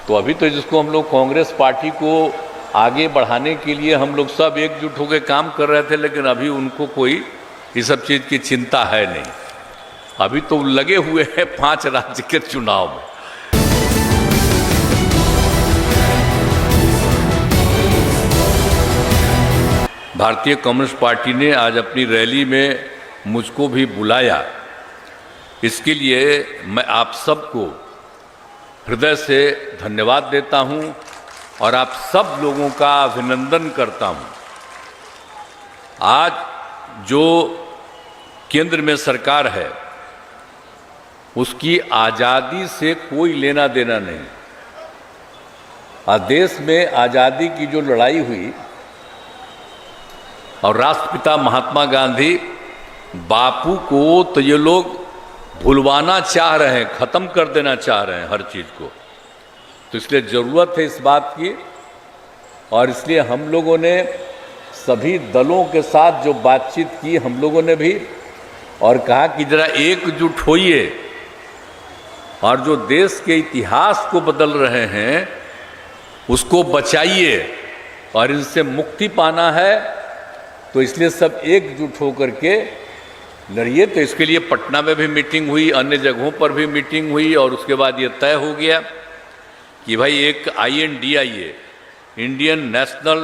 तो अभी तो जिसको हम लोग कांग्रेस पार्टी को आगे बढ़ाने के लिए हम लोग सब एकजुट होकर काम कर रहे थे, लेकिन अभी उनको कोई इस सब चीज़ की चिंता है नहीं। अभी तो लगे हुए हैं 5 राज्य के चुनाव में। भारतीय कम्युनिस्ट पार्टी ने आज अपनी रैली में मुझको भी बुलाया। इसके लिए मैं आप सबको हृदय से धन्यवाद देता हूं और आप सब लोगों का अभिनंदन करता हूं। आज जो केंद्र में सरकार है उसकी आज़ादी से कोई लेना देना नहीं। आज देश में आज़ादी की जो लड़ाई हुई और राष्ट्रपिता महात्मा गांधी बापू को तो ये लोग भुलवाना चाह रहे हैं, ख़त्म कर देना चाह रहे हैं हर चीज़ को। तो इसलिए ज़रूरत है इस बात की, और इसलिए हम लोगों ने सभी दलों के साथ जो बातचीत की हम लोगों ने भी, और कहा कि ज़रा एकजुट होइए और जो देश के इतिहास को बदल रहे हैं उसको बचाइए और इनसे मुक्ति पाना है। तो इसलिए सब एकजुट होकर के लड़िए। तो इसके लिए पटना में भी मीटिंग हुई, अन्य जगहों पर भी मीटिंग हुई, और उसके बाद ये तय हो गया कि भाई एक INDIA, Indian national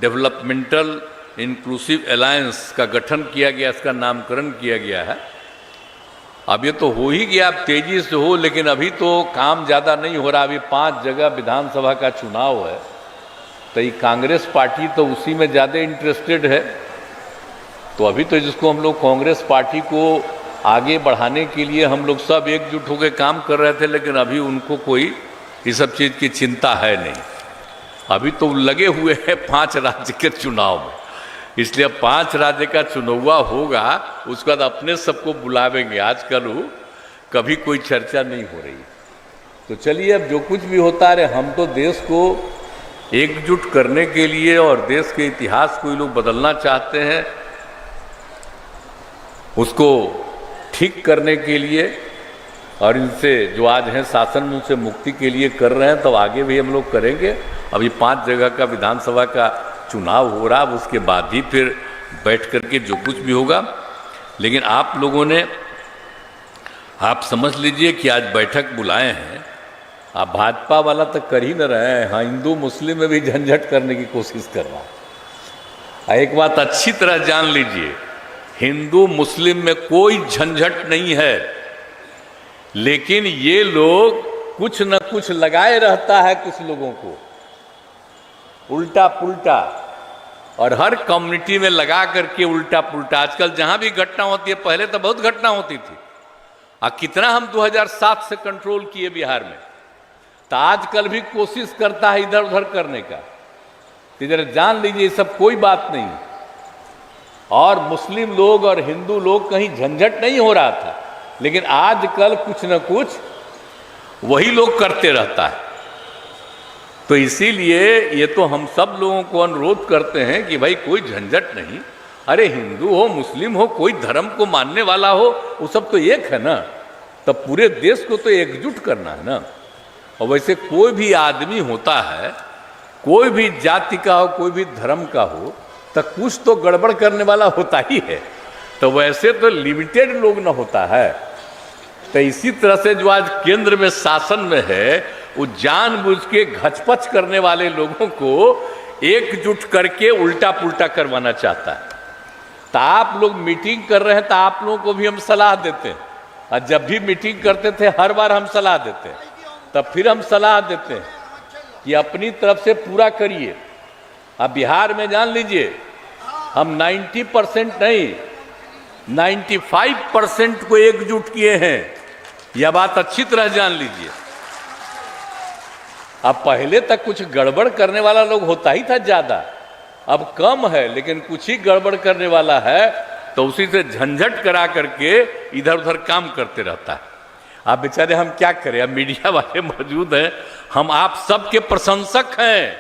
developmental inclusive alliance का गठन किया गया, इसका नामकरण किया गया है। अब ये तो हो ही गया, अब तेजी से हो, लेकिन अभी तो काम ज़्यादा नहीं हो रहा। अभी 5 जगह विधानसभा का चुनाव है, तो ये कांग्रेस पार्टी तो उसी में ज़्यादा इंटरेस्टेड है। तो अभी तो जिसको हम लोग कांग्रेस पार्टी को आगे बढ़ाने के लिए हम लोग सब एकजुट होकर काम कर रहे थे, लेकिन अभी उनको कोई इस सब चीज़ की चिंता है नहीं। अभी तो लगे हुए हैं 5 राज्य के चुनाव में। इसलिए 5 राज्य का चुनाव होगा, उसके बाद अपने सबको बुलावेंगे। आजकल कभी कोई चर्चा नहीं हो रही। तो चलिए, अब जो कुछ भी होता है, हम तो देश को एकजुट करने के लिए और देश के इतिहास को ये लोग बदलना चाहते हैं, उसको ठीक करने के लिए, और इनसे जो आज हैं शासन में उनसे मुक्ति के लिए कर रहे हैं। तो आगे भी हम लोग करेंगे। अभी 5 जगह का विधानसभा का चुनाव हो रहा, उसके बाद ही फिर बैठ करके जो कुछ भी होगा। लेकिन आप लोगों ने, आप समझ लीजिए कि आज बैठक बुलाए हैं, आप भाजपा वाला तो कर ही न रहे हैं, हाँ हिंदू मुस्लिम में भी झंझट करने की कोशिश कर रहा है। एक बात अच्छी तरह जान लीजिए, हिंदू मुस्लिम में कोई झंझट नहीं है, लेकिन ये लोग कुछ न कुछ लगाए रहता है कुछ लोगों को उल्टा पुल्टा, और हर कम्युनिटी में लगा करके उल्टा पुल्टा। आजकल जहां भी घटना होती है, पहले तो बहुत घटना होती थी, कितना हम 2007 से कंट्रोल किए बिहार में, तो आजकल भी कोशिश करता है इधर उधर करने का। तो इधर जान लीजिए सब कोई बात नहीं, और मुस्लिम लोग और हिंदू लोग कहीं झंझट नहीं हो रहा था, लेकिन आजकल कुछ न कुछ वही लोग करते रहता है। तो इसीलिए ये तो हम सब लोगों को अनुरोध करते हैं कि भाई कोई झंझट नहीं। अरे हिंदू हो मुस्लिम हो, कोई धर्म को मानने वाला हो, वो सब तो एक है ना। तब पूरे देश को तो एकजुट करना है ना। और वैसे कोई भी आदमी होता है, कोई भी जाति का हो, कोई भी धर्म का हो, तो कुछ तो गड़बड़ करने वाला होता ही है। तो वैसे तो लिमिटेड लोग न होता है। तो इसी तरह से जो आज केंद्र में शासन में है, वो जानबूझ के घचपच करने वाले लोगों को एकजुट करके उल्टा पुल्टा करवाना चाहता है। तो आप लोग मीटिंग कर रहे हैं, तो आप लोगों को भी हम सलाह देते हैं, और जब भी मीटिंग करते थे हर बार हम सलाह देते हैं। तब फिर हम सलाह देते हैं कि अपनी तरफ से पूरा करिए। अब बिहार में जान लीजिए, हम 90% नहीं 95% को एकजुट किए हैं। यह बात अच्छी तरह जान लीजिए। अब पहले तक कुछ गड़बड़ करने वाला लोग होता ही था ज़्यादा, अब कम है, लेकिन कुछ ही गड़बड़ करने वाला है तो उसी से झंझट करा करके इधर उधर काम करते रहता है। अब बेचारे हम क्या करें, अब मीडिया वाले मौजूद हैं, हम आप सबके प्रशंसक हैं।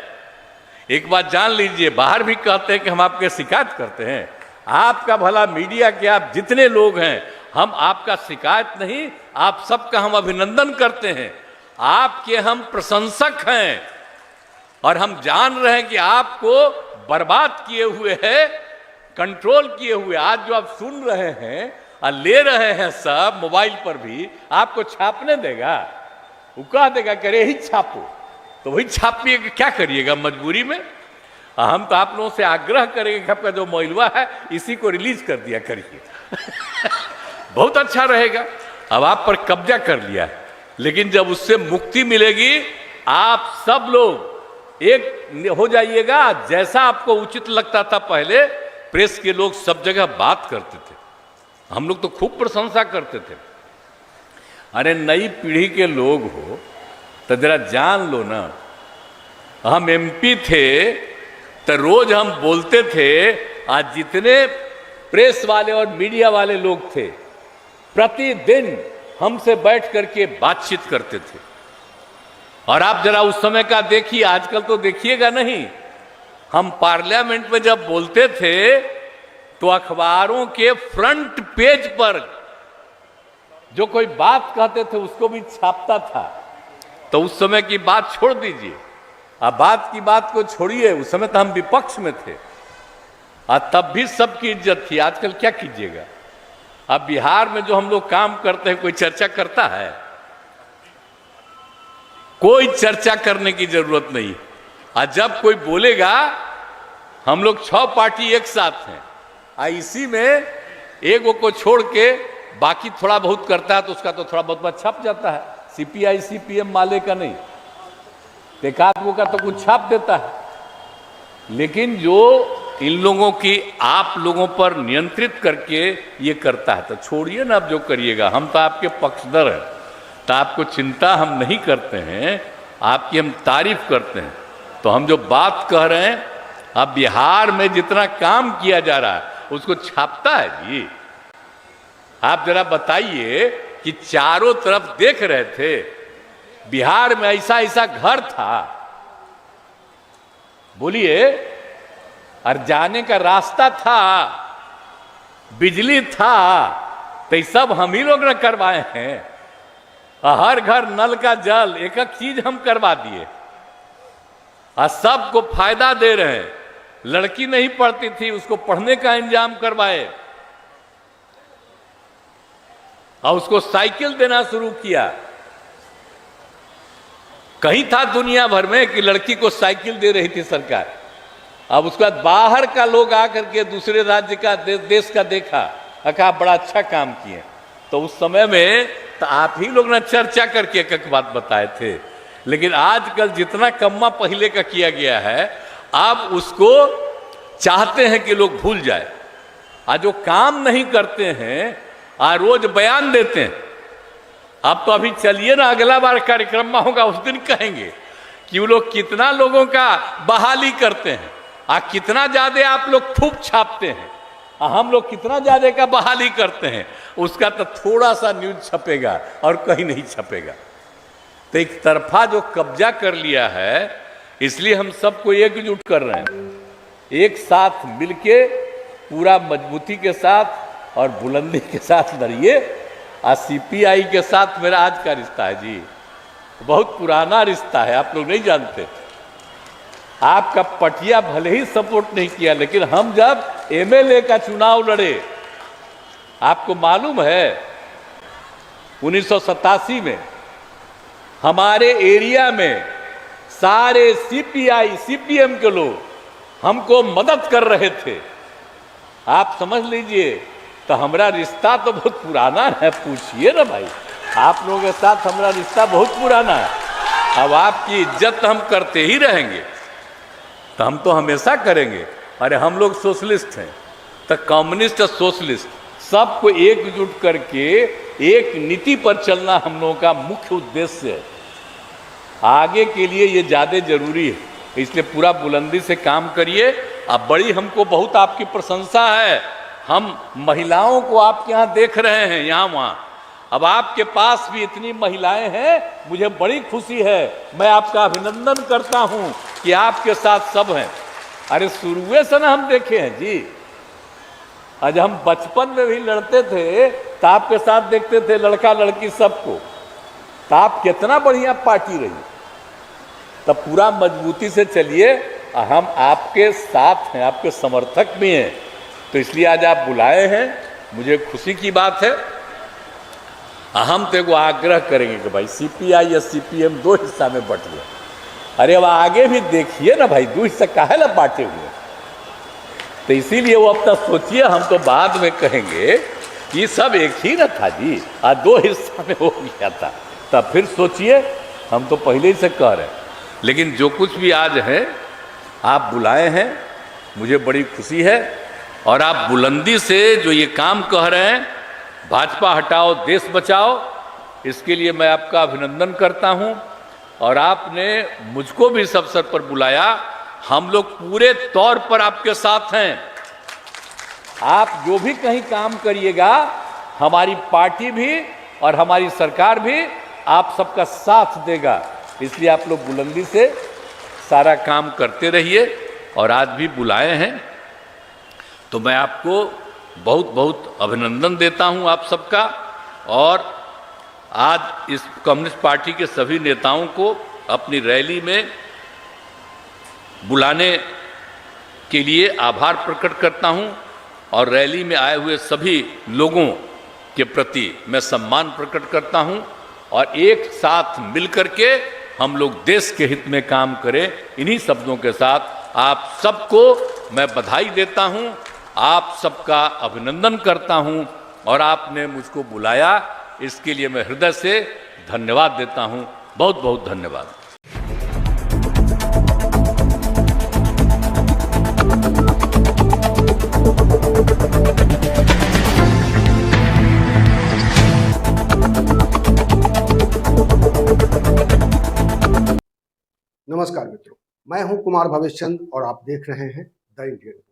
एक बात जान लीजिए, बाहर भी कहते हैं कि हम आपके शिकायत करते हैं। आपका भला मीडिया के आप जितने लोग हैं, हम आपका शिकायत नहीं, आप सबका हम अभिनंदन करते हैं। आपके हम प्रशंसक हैं और हम जान रहे हैं कि आपको बर्बाद किए हुए है, कंट्रोल किए हुए। आज जो आप सुन रहे हैं और ले रहे हैं सब मोबाइल पर भी, आपको छापने देगा? वो कह देगा कि अरे ही छापो, तो वही छापिएगा, क्या करिएगा मजबूरी में। हम तो आप लोगों से आग्रह करेंगे कि आपका जो मोइलवा है इसी को रिलीज कर दिया करिए बहुत अच्छा रहेगा। अब आप पर कब्जा कर लिया है, लेकिन जब उससे मुक्ति मिलेगी आप सब लोग एक हो जाइएगा। जैसा आपको उचित लगता था पहले, प्रेस के लोग सब जगह बात करते थे, हम लोग तो खूब प्रशंसा करते थे। अरे नई पीढ़ी के लोग हो तो जरा जान लो ना, हम एमपी थे तो रोज हम बोलते थे। आज जितने प्रेस वाले और मीडिया वाले लोग थे प्रतिदिन हमसे बैठ करके बातचीत करते थे। और आप जरा उस समय का देखिए, आजकल तो देखिएगा नहीं। हम पार्लियामेंट में जब बोलते थे तो अखबारों के फ्रंट पेज पर जो कोई बात कहते थे उसको भी छापता था। तो उस समय की बात छोड़ दीजिए, अब बात की बात को छोड़िए, उस समय तो हम विपक्ष में थे और तब भी सबकी इज्जत थी। आजकल क्या कीजिएगा, अब बिहार में जो हम लोग काम करते हैं कोई चर्चा करता है? कोई चर्चा करने की जरूरत नहीं। और जब कोई बोलेगा, हम लोग 6 पार्टी एक साथ हैं, इसी में एक को छोड़ के बाकी थोड़ा बहुत करता है तो उसका तो थोड़ा बहुत छप जाता है। सीपीआई सीपीएम माले का नहीं, एकाध का तो कुछ छाप देता है। लेकिन जो इन लोगों की आप लोगों पर नियंत्रित करके ये करता है, तो छोड़िए ना, अब जो करिएगा। हम तो आपके पक्षधर हैं, तो आपको चिंता हम नहीं करते हैं, आपकी हम तारीफ करते हैं। तो हम जो बात कह रहे हैं, अब बिहार में जितना काम किया जा रहा है उसको छापता है जी। आप जरा बताइए कि चारों तरफ देख रहे थे, बिहार में ऐसा ऐसा घर था, बोलिए, और जाने का रास्ता था, बिजली था, तो सब हम ही लोग न करवाए हैं। हर घर नल का जल, एक एक चीज हम करवा दिए और सबको फायदा दे रहे हैं। लड़की नहीं पढ़ती थी, उसको पढ़ने का इंतजाम करवाए और उसको साइकिल देना शुरू किया। कहीं था दुनिया भर में कि लड़की को साइकिल दे रही थी सरकार। अब उसके बाद बाहर का लोग आकर के दूसरे राज्य का देश का देखा, कहा बड़ा अच्छा काम किए। तो उस समय में तो आप ही लोग ना चर्चा करके एक बात बताए थे। लेकिन आजकल जितना कम्मा पहले का किया गया है, अब उसको चाहते हैं कि लोग भूल जाए। आज जो काम नहीं करते हैं आज रोज बयान देते हैं। अब तो अभी चलिए ना, अगला बार कार्यक्रम में होगा उस दिन कहेंगे कि वो लोग कितना लोगों का बहाली करते हैं और कितना ज्यादा आप लोग खूब छापते हैं और हम लोग कितना ज्यादा का बहाली करते हैं। उसका तो थोड़ा सा न्यूज छपेगा और कहीं नहीं छपेगा। तो एक तरफा जो कब्जा कर लिया है, इसलिए हम सबको एकजुट कर रहे हैं, एक साथ मिलके पूरा मजबूती के साथ और बुलंदी के साथ लड़िए। और सीपीआई के साथ मेरा आज का रिश्ता है जी, बहुत पुराना रिश्ता है, आप लोग नहीं जानते। आपका पटिया भले ही सपोर्ट नहीं किया, लेकिन हम जब एमएलए का चुनाव लड़े, आपको मालूम है 1987 में हमारे एरिया में सारे सीपीआई सीपीएम के लोग हमको मदद कर रहे थे। आप समझ लीजिए, तो हमारा रिश्ता तो बहुत पुराना है। पूछिए ना भाई, आप लोगों के साथ हमारा रिश्ता बहुत पुराना है। अब आपकी इज्जत हम करते ही रहेंगे, तो हम तो हमेशा करेंगे। अरे हम लोग सोशलिस्ट हैं, तो कम्युनिस्ट और सोशलिस्ट सबको एकजुट करके एक नीति पर चलना हम लोगों का मुख्य उद्देश्य है। आगे के लिए ये ज़्यादा जरूरी है, इसलिए पूरा बुलंदी से काम करिए। अब बड़ी हमको बहुत आपकी प्रशंसा है, हम महिलाओं को आपके यहाँ देख रहे हैं, यहाँ वहाँ। अब आपके पास भी इतनी महिलाएं हैं, मुझे बड़ी खुशी है। मैं आपका अभिनंदन करता हूँ कि आपके साथ सब हैं। अरे शुरुए से ना हम देखे हैं जी, आज हम बचपन में भी लड़ते थे तो आपके साथ देखते थे, लड़का लड़की सबको। तो आप कितना बढ़िया पार्टी रही, तब पूरा मजबूती से चलिए। हम आपके साथ हैं, आपके समर्थक भी हैं, तो इसलिए आज आप बुलाए हैं, मुझे खुशी की बात है। हम तो एगो आग्रह करेंगे कि भाई सीपीआई या सीपीएम दो हिस्सा में बट गए। अरे अब आगे भी देखिए ना भाई, दो हिस्सा काहे ना बांटे हुए। तो इसीलिए वो अब तक सोचिए, हम तो बाद में कहेंगे ये सब एक ही ना था जी, आज दो हिस्सा में हो गया था, तब फिर सोचिए। हम तो पहले ही से कह रहे हैं, लेकिन जो कुछ भी आज है आप बुलाए हैं, मुझे बड़ी खुशी है। और आप बुलंदी से जो ये काम कह रहे हैं, भाजपा हटाओ देश बचाओ, इसके लिए मैं आपका अभिनंदन करता हूं। और आपने मुझको भी इस अवसर पर बुलाया, हम लोग पूरे तौर पर आपके साथ हैं। आप जो भी कहीं काम करिएगा, हमारी पार्टी भी और हमारी सरकार भी आप सबका साथ देगा। इसलिए आप लोग बुलंदी से सारा काम करते रहिए। और आज भी बुलाए हैं तो मैं आपको बहुत बहुत अभिनंदन देता हूं आप सबका। और आज इस कम्युनिस्ट पार्टी के सभी नेताओं को अपनी रैली में बुलाने के लिए आभार प्रकट करता हूं। और रैली में आए हुए सभी लोगों के प्रति मैं सम्मान प्रकट करता हूं। और एक साथ मिलकर के हम लोग देश के हित में काम करें, इन्हीं शब्दों के साथ आप सबको मैं बधाई देता हूं, आप सबका अभिनंदन करता हूं। और आपने मुझको बुलाया, इसके लिए मैं हृदय से धन्यवाद देता हूं। बहुत बहुत धन्यवाद। नमस्कार मित्रों, मैं हूं कुमार भवेश चंद और आप देख रहे हैं द इंडियन।